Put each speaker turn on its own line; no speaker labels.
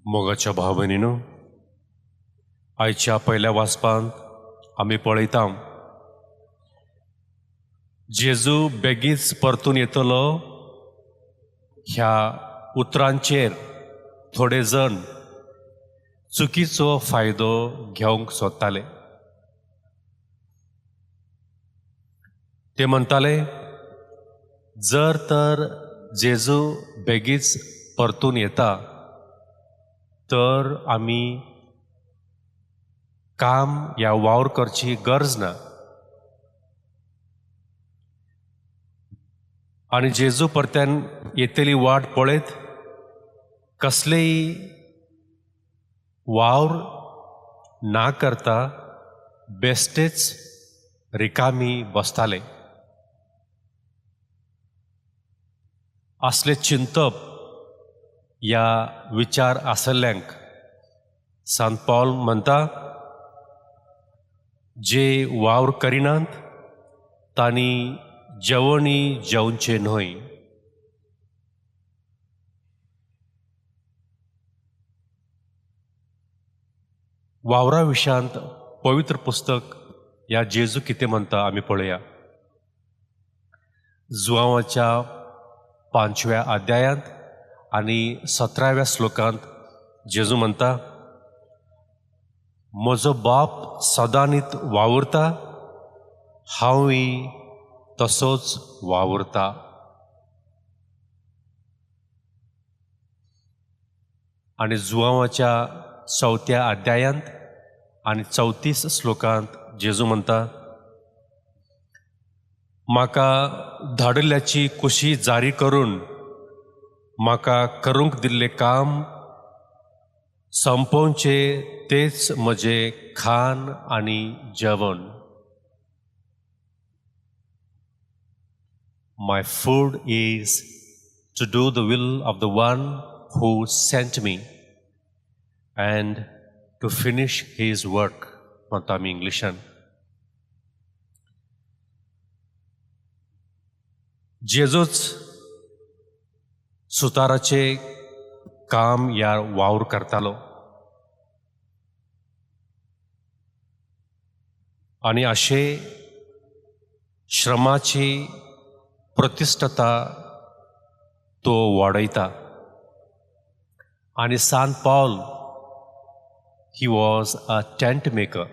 मोगाच्या भाव भयणीनो, आयच्या पहिल्या वाचपांत आमी पळयता जेजू बेगीच परतून येतलो ह्या उतरांचेर थोडे जण चुकीचो फायदो घेवंक सोदताले. ते म्हणटाले, जर तर जेजू बेगीच परतून येता तर आमी काम या वावर करची गरज ना. आणि जेजू परत्यान येतली वाट पळयत कसलेय वावर ना करता बेश्टेच रिकामी बसताले. असले चिंतप या विचार आसल्ल्यांक सांत पौल म्हणटा, जे वावर करिनात तांणी जेवणी जेवचे न्हय. वावरा विशयांत पवित्र पुस्तक या जेजू कितें म्हणटा आमी पळया. जुआंवाच्या 5व्या अध्यायांत आनी 17व्या श्लोकांत जेजू म्हणटा, म्हजो बाप सदांनीत वावुरता, हांवूय तसोच वावुरता. आनी जुआंवाच्या 4थ्या अध्यायांत आनी 34 श्लोकांत जेजू म्हणटा, म्हाका धाडिल्ल्याची कुशी जारी करून म्हाका करूंक दिल्लें काम संपोवचे तेच म्हजे खाण आनी जेवण. My food is to do the will of the one who sent me and to finish his work. म्हणटा आमी इंग्लिशान. जेजूच सुताराचे काम या वावर करतालो आनी अशे श्रमाची प्रतिश्ठता तो वाडयता. आनी सांत Paul, he was a tent maker.